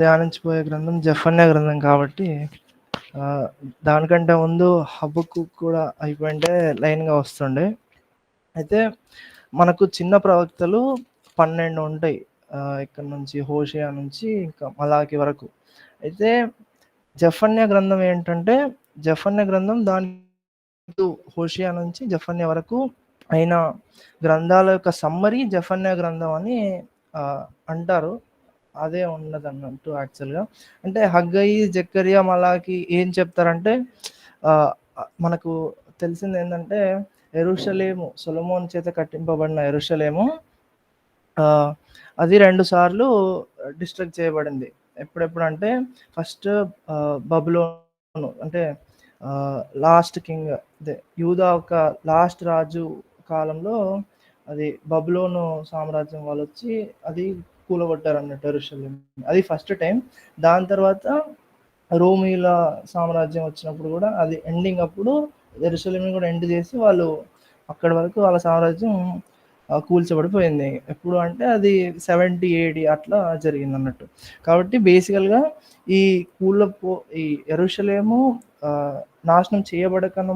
ధ్యానించిపోయే గ్రంథం జెఫన్యా గ్రంథం కాబట్టి ఆహ్, దానికంటే ముందు హబక్కూక్ కూడా అయిపోయుంటే లైన్‌గా వస్తుండే. అయితే మనకు చిన్న ప్రవక్తలు 12 ఉంటాయి. ఇక్కడ నుంచి హోషేయ నుంచి ఇంకా మలాకి వరకు. అయితే జెఫన్యా గ్రంథం ఏంటంటే, జెఫన్యా గ్రంథం హోషేయ నుంచి జెఫన్యా వరకు అయిన గ్రంథాల యొక్క సమ్మరీ జెఫన్యా గ్రంథం అని అంటారు. అదే ఉన్నదన్నట్టు యాక్చువల్‌గా. అంటే హగ్గయి, జకర్యా, మలాకి ఏం చెప్తారంటే ఆహ్, మనకు తెలిసిందేందంటే యెరూషలేము సొలొమోను చేత కట్టింపబడిన యెరూషలేము ఆహ్, అది 2 సార్లు డిస్ట్రక్ట్ చేయబడింది. ఎప్పుడెప్పుడంటే ఫస్ట్ బబులోను అంటే లాస్ట్ కింగ్ అదే యూదా ఒక లాస్ట్ రాజు కాలంలో అది బబులోను సామ్రాజ్యం వాళ్ళొచ్చి అది కూలగొట్టారన్నట్టు యెరూషలేం. అది ఫస్ట్ టైం. దాని తర్వాత రోమీల సామ్రాజ్యం వచ్చినప్పుడు గూడా అది ఎండింగ్ అప్పుడు యెరూషలేంని గూడా ఎండ్ జేసి వాళ్ళు అక్కడి వరకు వాళ్ళ సామ్రాజ్యం కూల్చబడిపోయింది. ఎప్పుడు అంటే అది 70 ఏడీ అట్లా జరిగిందన్నట్టు. కాబట్టి బేసికల్‌గా ఈ ఈ యెరూషలేము ఆహ్, నాశనం చేయబడకన్నా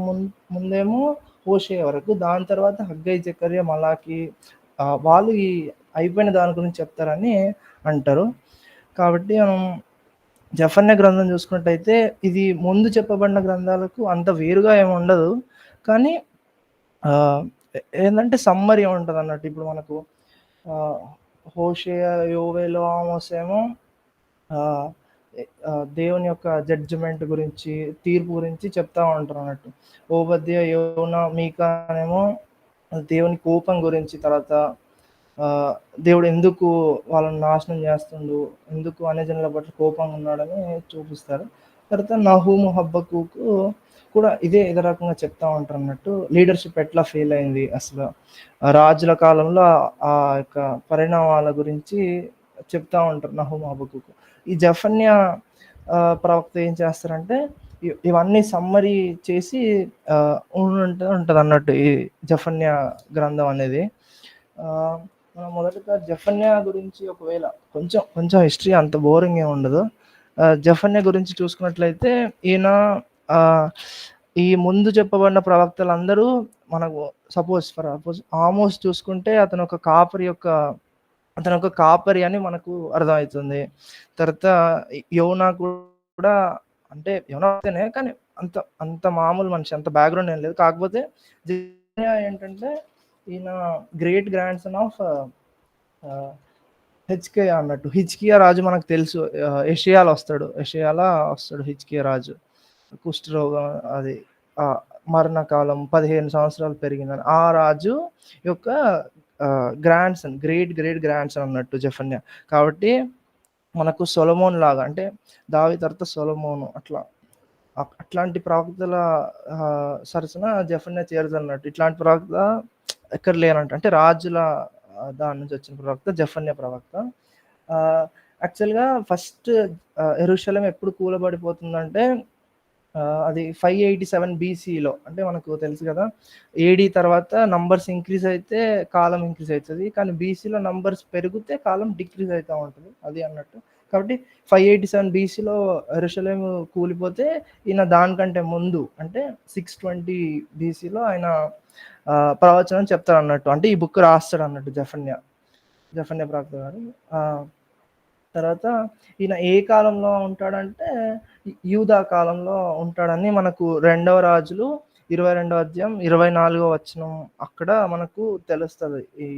ముందేమో హోషేయ వరకు, దాని తర్వాత హగ్గయి, జకర్యా, మలాకి వాళ్ళు ఈ అయిపోయిన దాని గురించి చెప్తారని అంటారు. కాబట్టి మనం జెఫన్యా గ్రంథం చూసుకున్నట్టయితే ఇది ముందు చెప్పబడిన గ్రంథాలకు అంత వేరుగా ఏమి ఉండదు. కానీ ఆహ్, ఏందంటే సమ్మరీ ఉంటదన్నట్టు. ఇప్పుడు మనకు ఆహ్, హోషేయ, యోవేలు, ఆమోస్ ఏమో ఆహ్, దేవుని యొక్క జడ్జిమెంట్ గురించి, తీర్పు గురించి చెప్తా ఉంటారన్నట్టు. ఓబద్య, యోనా, మీకా ఏమో దేవుని కోపం గురించి, తర్వాత ఆహ్, దేవుడు ఎందుకు వాళ్ళని నాశనం చేస్తుండు, ఎందుకు అన్యజనుల పట్ల కోపంగా ఉన్నాడని చూపిస్తారు. తర్వాత నహూము, హబక్కూకు కూడా ఇదే రకంగా చెప్తా ఉంటారన్నట్టు. లీడర్‌షిప్ ఎట్లా ఫెయిల్ అయింది అసలు. రాజుల కాలంలో ఆ యొక్క పరిణామాల గురించి చెప్తా ఉంటారు నహూము, హబక్కూకు. ఈ జెఫన్యా ప్రవక్త ఏం చేస్తారంటే ఇవన్నీ సమ్మరీ చేసి ఉంటదన్నట్టు ఈ జెఫన్యా గ్రంథం అనేది. మనం మొదటగా జెఫన్యా గురించి ఒకవేళ కొంచెం హిస్టరీ అంత బోరింగ్ ఏమి ఉండదు. జెఫన్యా గురించి చూసుకున్నట్లయితే ఈయన ఈ ముందు చెప్పబడిన ప్రవక్తలందరూ మనకు సపోజ్ ఆమోస్ చూసుకుంటే అతను ఒక కాపరి అని మనకు అర్థమవుతుంది. తర్వాత యోనా కూడా అంటే యోనానే కానీ అంత అంత మామూలు మనిషి, అంత బ్యాక్‌గ్రౌండ్ ఏం లేదు. కాకపోతే జెఫన్యా ఏంటంటే ఈయన గ్రేట్ గ్రాండ్ సన్ ఆఫ్ హిజ్కియా అన్నట్టు. హిజ్కియా రాజు మనకు తెలుసు. యెషయాలో వస్తాడు. హిజ్కియా రాజు. కుష్ఠరోగం అది మరణకాలం 15 సంవత్సరాలు పెరిగిందని. ఆ రాజు యొక్క grand son, great grand son అన్నట్టు జెఫన్యా. కాబట్టి మనకు సొలొమోన్ లాగా అంటే దావీదు తర్వాత సొలొమోను అట్లాంటి ప్రవక్తల సరసన జెఫన్యా చేరుతన్నట్టు. ఇట్లాంటి ప్రవక్త ఎక్కడ లేనంట. అంటే రాజుల దాని నుంచి వచ్చిన ప్రవక్త జెఫన్యా ప్రవక్త. యాక్చువల్‌గా ఫస్ట్ యెరూషలేం ఎప్పుడు కూలబడిపోతుందంటే అది 587 బీసీలో. అంటే మనకు తెలుసు కదా! ఏడీ తర్వాత నంబర్స్ ఇంక్రీజ్ అయితే కాలం ఇంక్రీజ్ అయితది. కానీ బీసీలో నంబర్స్ పెరిగితే కాలం డిక్రీజ్ అయితా ఉంటది. అది అన్నట్టు. కాబట్టి 587 బీసీలో యెరూషలేం కూలిపోతే ఈయన దానికంటే ముందు అంటే 620 బీసీలో ఆయన ప్రవచనం చెప్తాడన్నట్టు. అంటే ఈ బుక్ రాస్తాడన్నట్టు జెఫన్యా ప్రవక్త గారు. తర్వాత ఈయన ఏ కాలంలో ఉంటాడంటే యూదా కాలంలో ఉంటాడని మనకు 2వ రాజులు 22వ అధ్యాయం 24వ వచనం అక్కడ మనకు తెలుస్తది. ఈ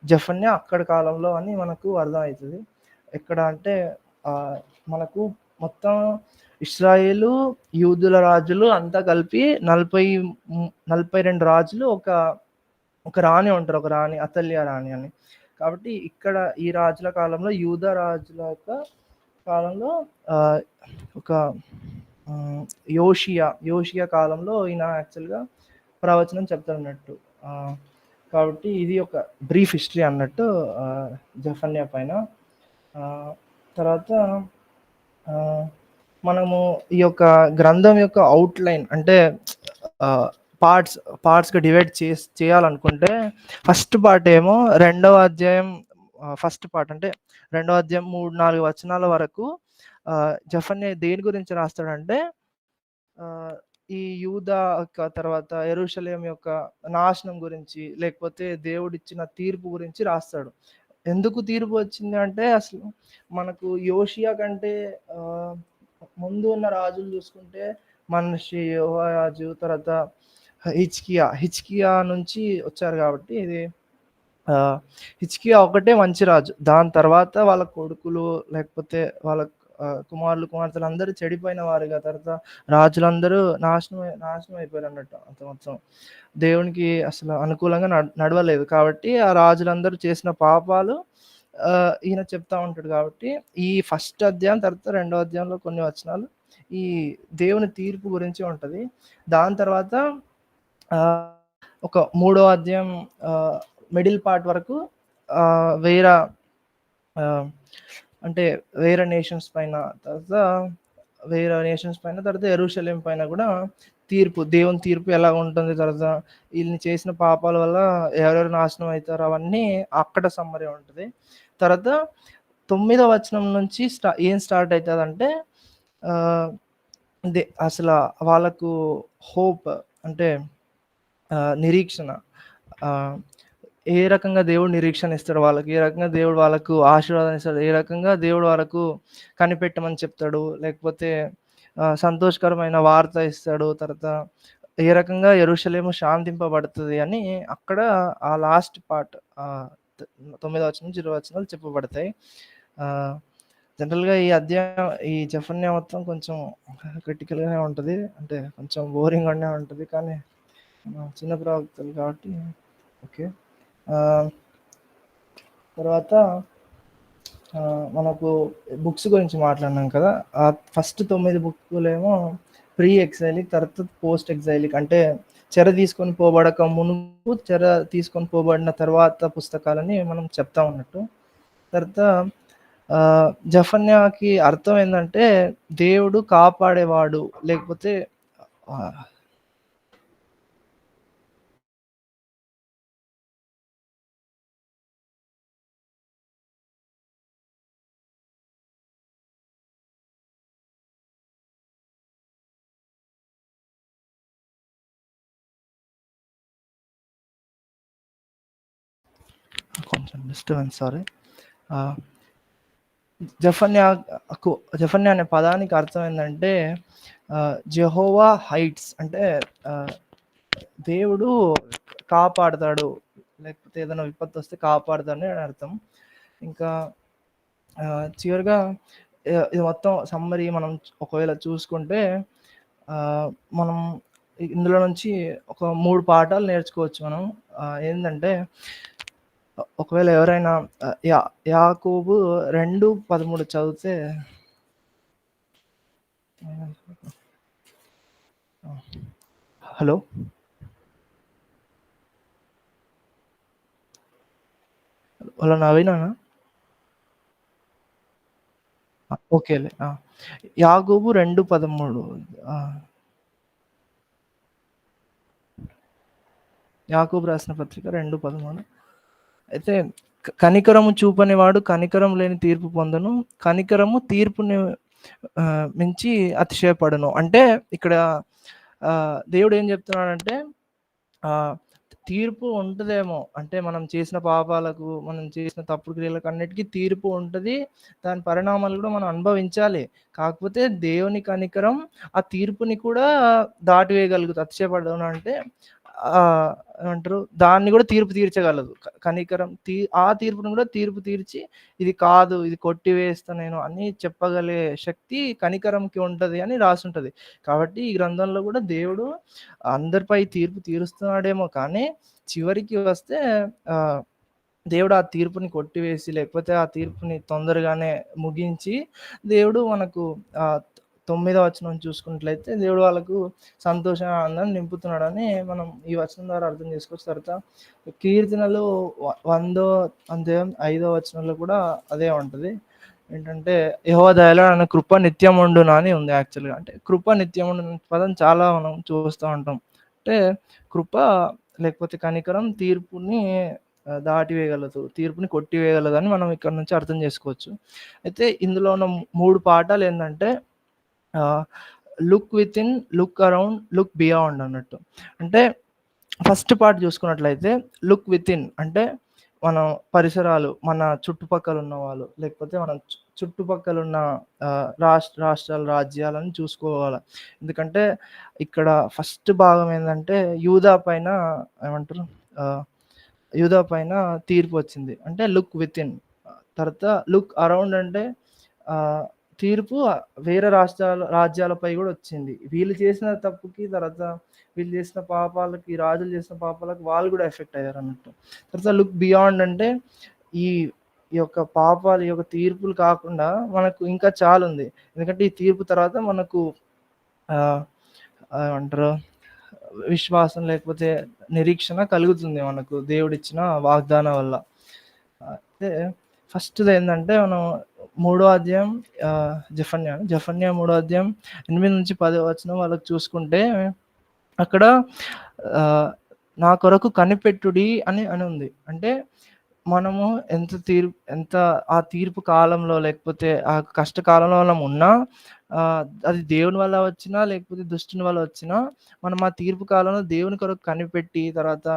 జెఫన్యా అక్కడి కాలంలో అని మనకు అర్థమవుతది. ఎక్కడ అంటే మనకు మొత్తం ఇశ్రాయేలు, యూదుల రాజులు అంతా కలిపి 42 రాజులు ఒక రాణి ఉంటారు. ఒక రాణి అతల్యా రాణి అని. కాబట్టి ఇక్కడ ఈ రాజుల కాలంలో యూదా రాజుల యొక్క కాలంలో ఒక యోషియా కాలంలో ఈయన యాక్చువల్‌గా ప్రవచనం చెప్తారన్నట్టు. కాబట్టి ఇది ఒక బ్రీఫ్ హిస్టరీ అన్నట్టు జెఫన్యా పైన. తర్వాత మనము ఈ యొక్క గ్రంథం యొక్క అవుట్‌లైన్ అంటే పార్ట్స్‌గా డివైడ్ చేయాలనుకుంటే ఫస్ట్ పార్ట్ ఏమో 2వ అధ్యాయం ఫస్ట్ పార్ట్ అంటే రెండో అధ్యాయం 3, 4 వచనాల వరకు జెఫన్యా దేని గురించి రాస్తాడంటే ఆహ్, ఈ యూదా తర్వాత యెరూషలేం యొక్క నాశనం గురించి, లేకపోతే దేవుడిచ్చిన తీర్పు గురించి రాస్తాడు. ఎందుకు తీర్పు వచ్చింది అంటే అసలు మనకు యోషియా కంటే ఆహ్, ముందు ఉన్న రాజులు చూసుకుంటే మనషి, యెహోయాజు, తర్వాత హిజ్కియా నుంచి వచ్చారు కాబట్టి ఇది ఆహ్, హిజ్కియా ఒకటే మంచి రాజు. దాని తర్వాత వాళ్ళ కొడుకులు లేకపోతే వాళ్ళ కుమారులు, కుమార్తెలు అందరూ చెడిపోయిన వారుగా తర్వాత రాజులందరూ నాశనం అయిపోయారన్నట్టు అంత మొత్తం. దేవునికి అసలు అనుకూలంగా నడవలేదు. కాబట్టి ఆ రాజులందరూ చేసిన పాపాలు ఈయన చెప్తా ఉంటాడు కాబట్టి ఈ ఫస్ట్ అధ్యాయం తర్వాత రెండో అధ్యాయంలో కొన్ని వచనాలు ఈ దేవుని తీర్పు గురించి ఉంటది. దాని తర్వాత ఆహ్, ఒక మూడో అధ్యాయం ఆహ్, మిడిల్ పార్ట్ వరకు వేరే ఆహ్, అంటే వేరే నేషన్స్ పైన తర్వాత యెరూషలేం పైన గూడా దేవుని తీర్పు ఎలా ఉంటుంది, తర్వాత ఈళ్ళని చేసిన పాపాల వల్ల ఎవరెవరు నాశనం అయితారో అవన్నీ అక్కడ సమ్మరీ ఉంటది. తర్వాత 9వ వచనం నుంచి ఏం స్టార్ట్ అయితదంటే ఆహ్, అసల వాళ్ళకు హోప్ అంటే నిరీక్షణ. ఆహ్, ఏ రకంగా దేవుడు నిరీక్షణ ఇస్తాడు వాళ్ళకి, ఏ రకంగా దేవుడు వాళ్ళకు ఆశీర్వాదం ఇస్తాడు, ఏ రకంగా దేవుడు వాళ్ళకు కనిపెట్టమని చెప్తాడు, లేకపోతే సంతోషకరమైన వార్త ఇస్తాడు. తర్వాత ఏ రకంగా యెరూషలేము శాంతింపబడుతది అని అక్కడ ఆ లాస్ట్ పార్ట్ ఆహ్, 9వ వచనం నుంచి 20 వచనాలు చెప్పబడతాయి. ఆహ్, జనరల్‌గా ఈ జెఫన్యా మొత్తం కొంచెం క్రిటికల్‌గానే ఉంటది. అంటే కొంచెం బోరింగ్‌గానే ఉంటది. కానీ చిన్న ప్రవక్తలు కాబట్టి ఓకే. ఆహ్, తర్వాత మనకు బుక్స్ గురించి మాట్లాడినాం కదా! ఫస్ట్ 9 బుక్కులేమో ప్రీ ఎగ్జైలిక్, తర్వాత పోస్ట్ ఎగ్జైలిక్ అంటే చెర తీసుకొని పోబడక మునుపు, చెర తీసుకొని పోబడిన తర్వాత పుస్తకాలని మనం చెప్తా ఉన్నట్టు. తర్వాత జఫన్యాకి అర్థం ఏందంటే దేవుడు కాపాడేవాడు లేకపోతే ఆహ్, కొంచెం డిస్టర్బెన్స్ సారీ. ఆహ్, జఫన్యాకు జఫన్యా అనే పదానికి అర్థం ఏందంటే జెహోవా హైట్స్ అంటే ఆహ్, దేవుడు కాపాడతాడు. లేకపోతే ఏదైనా విపత్తొస్తే కాపాడతాడని అర్థం. ఇంకా చివరగా ఇది మొత్తం సమ్మరీ మనం ఒకవేళ చూసుకుంటే ఆహ్, మనం ఇందులో నుంచి ఒక 3 పాఠాలు నేర్చుకోవచ్చు మనం. ఏందంటే ఒకవేళ ఎవరైనా యాకోబు 2:13 చదివితే హలో! హలో నవీనానా? ఓకేలే. యాకోబు 2:13 ఆ! యాకోబు రాసిన పత్రిక 2:13 అయితే కనికరము చూపనివాడు కనికరం లేని తీర్పు పొందును. కనికరము తీర్పుని మించి అతిశయపడును. అంటే ఇక్కడ దేవుడు ఏం చెప్తున్నాడంటే ఆహ్, తీర్పు ఉంటదేమో. అంటే మనం చేసిన పాపాలకు, మనం చేసిన తప్పుడు క్రియలకు అన్నిటికి తీర్పు ఉంటది. దాని పరిణామాలు కూడా మనం అనుభవించాలి. కాకపోతే దేవుని కనికరం ఆ తీర్పుని కూడా దాటివేయగలుగుతది. అతిశయపడను అంటే ఏమంటారు? దాన్ని కూడా తీర్పు తీర్చగలదు. కనికరం ఆ తీర్పుని కూడా తీర్పు తీర్చి ఇది కాదు, ఇది కొట్టివేస్తా నేను అని చెప్పగలిగే శక్తి కనికరంకి ఉంటది అని రాసుంటది. కాబట్టి ఈ గ్రంథంలో కూడా దేవుడు అందరిపై తీర్పు తీరుస్తున్నాడేమో కానీ, చివరికి వస్తే ఆహ్, దేవుడు ఆ తీర్పుని కొట్టివేసి, లేకపోతే ఆ తీర్పుని తొందరగానే ముగించి, దేవుడు మనకు 9వ వచనం చూసుకున్నట్లయితే, దేవుడు వాళ్ళకు సంతోషం, ఆనందాన్ని నింపుతున్నాడని మనం ఈ వచనం ద్వారా అర్థం చేసుకోవచ్చు. తర్వాత కీర్తనలు 100వ అధ్యాయం 5వ వచనంలో కూడా అదే ఉంటది. ఏంటంటే, యెహోవా దయలో ఆయన కృప నిత్యముండును అని ఉంది యాక్చువల్‌గా. అంటే కృప నిత్యముండును పదం చాలా మనం చూస్తా ఉంటాం. అంటే కృప లేకపోతే కనికరం తీర్పుని దాటివేయగలదు, తీర్పుని కొట్టివేయగలదని మనం ఇక్కడ నుంచి అర్థం చేసుకోవచ్చు. అయితే ఇందులో ఉన్న 3 పాఠాలేందంటే look within, look around, look beyond అన్నట్టు. అంటే ఫస్ట్ పార్ట్ చూసుకున్నట్లయితే లుక్ వితిన్ అంటే మనం పరిసరాలు, మన చుట్టుపక్కల ఉన్నవాళ్ళు, లేకపోతే మనం చుట్టుపక్కల ఉన్న రాష్ట్రాలు, రాజ్యాలను చూసుకోవాలి. ఎందుకంటే ఇక్కడ ఫస్ట్ భాగం ఏంటంటే యూదా పైన ఏమంటారు యూదా పైన తీర్పు వచ్చింది. అంటే లుక్ వితిన్. తర్వాత లుక్ అరౌండ్ అంటే తీర్పు వేరే రాజ్యాలపై కూడా వచ్చింది. వీళ్ళు చేసిన తప్పుకి, తర్వాత వీళ్ళు చేసిన పాపాలకి, రాజులు చేసిన పాపాలకు వాళ్ళు కూడా ఎఫెక్ట్ అయ్యారు అన్నట్టు. తర్వాత లుక్ బియాండ్ అంటే ఈ ఈ యొక్క పాపాలు, ఈ యొక్క తీర్పులు కాకుండా మనకు ఇంకా చాలా ఉంది. ఎందుకంటే ఈ తీర్పు తర్వాత మనకు ఏమంటారు విశ్వాసం లేకపోతే నిరీక్షణ కలుగుతుంది మనకు దేవుడిచ్చిన వాగ్దానం వల్ల. అయితే ఫస్ట్ది ఏంటంటే మనం 3వ అధ్యాయం జెఫన్యా 3వ అధ్యాయం 8-10 వచనం వాళ్ళకి చూసుకుంటే అక్కడ నా కొరకు కనిపెట్టుడి అని ఉంది. అంటే మనము ఎంత ఆ తీర్పు కాలంలో లేకపోతే ఆ కష్టకాలంలో మనం ఉన్నా, అది దేవుని వల్ల వచ్చినా లేకపోతే దుష్టుని వల్ల వచ్చినా, మనం ఆ తీర్పు కాలంలో దేవుని కొరకు కనిపెట్టి తర్వాత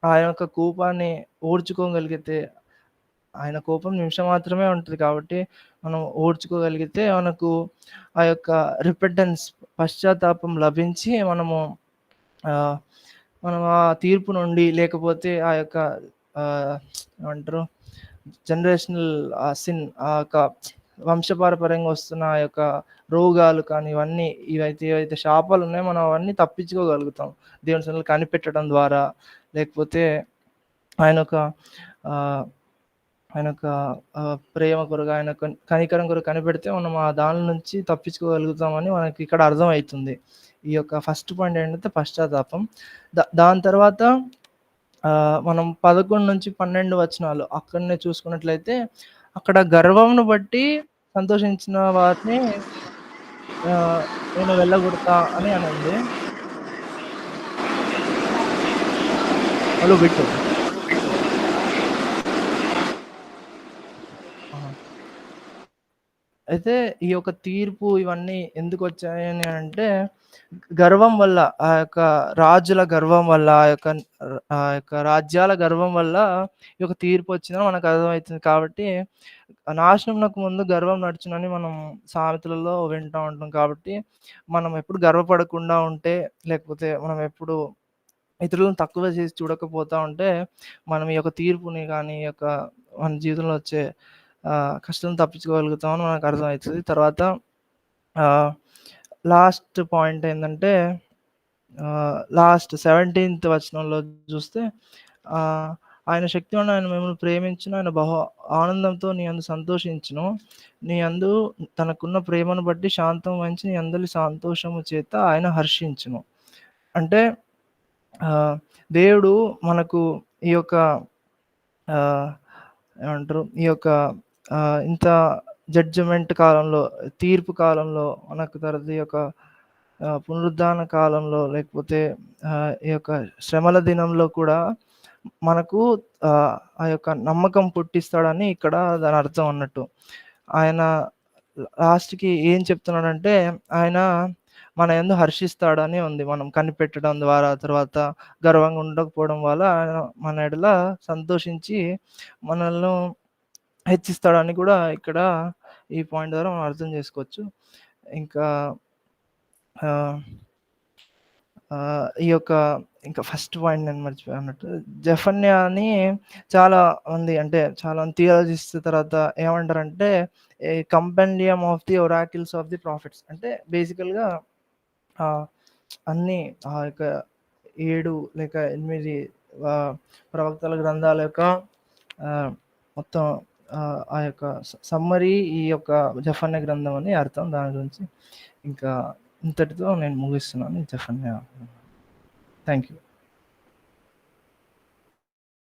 ఆ యొక్క కోపాన్ని ఓర్చుకోగలిగితే, ఆయన కోపం నిమిషం మాత్రమే ఉంటుంది కాబట్టి మనం ఓర్చుకోగలిగితే మనకు ఆ యొక్క రిపెంటెన్స్, పశ్చాత్తాపం లభించి మనం ఆ తీర్పు నుండి లేకపోతే ఆ యొక్క ఏమంటారు జనరేషనల్ సిన్, ఆ యొక్క వంశపారపర్యంగా వస్తున్న ఆ యొక్క రోగాలు కానీ ఇవన్నీ ఏవైతే శాపాలు ఉన్నాయో మనం అవన్నీ తప్పించుకోగలుగుతాం దేవుని సన్నిధిలో కనిపెట్టడం ద్వారా, లేకపోతే ఆయన యొక్క ప్రేమ కొరకు, ఆయన కనికరం కొరకు కనిపెడితే మనం ఆ దాని నుంచి తప్పించుకోగలుగుతామని మనకి ఇక్కడ అర్థమవుతుంది. ఈ యొక్క ఫస్ట్ పాయింట్ ఏంటంటే పశ్చాత్తాపం. దాని తర్వాత మనం 11-12 వచనాలు అక్కడనే చూసుకున్నట్లయితే అక్కడ గర్వంను బట్టి సంతోషించిన వారిని నేను వెళ్ళగొడతా అని ఉంది. హలో బిట్టు. అయితే ఈ యొక్క తీర్పు ఇవన్నీ ఎందుకు వచ్చాయని అంటే గర్వం వల్ల, ఆ యొక్క రాజుల గర్వం వల్ల, ఆ యొక్క రాజ్యాల గర్వం వల్ల ఈ యొక్క తీర్పు వచ్చిందని మనకు అర్థమవుతుంది. కాబట్టి నాశనంకు ముందు గర్వం నడుచునని మనం సామెతలలో వింటూ ఉంటాం. కాబట్టి మనం ఎప్పుడు గర్వపడకుండా ఉంటే, లేకపోతే మనం ఎప్పుడు ఇతరులను తక్కువ చేసి చూడకపోతా ఉంటే, మనం ఈ యొక్క తీర్పుని కానీ, ఈ యొక్క మన జీవితంలో వచ్చే కష్టం తప్పించుకోగలుగుతామని మనకు అర్థమవుతుంది. తర్వాత లాస్ట్ పాయింట్ ఏంటంటే లాస్ట్ 17th వచనంలో చూస్తే ఆయన శక్తి వలన ఆయన మిమ్మల్ని ప్రేమించును, ఆయన బహు ఆనందంతో నీ అందు సంతోషించును, నీ అందు తనకున్న ప్రేమను బట్టి శాంతం వహించి నీ అందరి సంతోషము చేత ఆయన హర్షించును. అంటే దేవుడు మనకు ఈ యొక్క ఏమంటారు ఈ యొక్క ఇంత జడ్జిమెంట్ కాలంలో, తీర్పు కాలంలో, మనకు తర్వాత ఈ యొక్క పునరుద్ధాన కాలంలో, లేకపోతే ఈ యొక్క శ్రమల దినంలో కూడా మనకు ఆ యొక్క నమ్మకం పుట్టిస్తాడని ఇక్కడ దాని అర్థం అన్నట్టు. ఆయన లాస్ట్‌కి ఏం చెప్తున్నాడంటే ఆయన మన యందు హర్షిస్తాడని ఉంది. మనం కనిపెట్టడం ద్వారా, తర్వాత గర్వంగా ఉండకపోవడం వల్ల ఆయన మన ఎడల సంతోషించి మనల్ని హెచ్చిస్తాడని కూడా ఇక్కడ ఈ పాయింట్ ద్వారా మనం అర్థం చేసుకోవచ్చు. ఇంకా ఈ యొక్క ఇంకా ఫస్ట్ పాయింట్ నేను మర్చిపోయాను అన్నట్టు. జెఫన్యాని చాలా మంది అంటే చాలా థియాలజిస్ట్ తర్వాత ఏమంటారంటే a compendium of the oracles of the prophets. అంటే బేసికల్‌గా అన్నీ ఆ యొక్క 7 లేక 8 ప్రవక్తల గ్రంథాల యొక్క మొత్తం ఆ యొక్క సమ్మరీ ఈ యొక్క జెఫన్యా గ్రంథం అని అర్థం. దాని గురించి ఇంకా ఇంతటితో నేను ముగిస్తున్నాను జెఫన్యా. Thank you.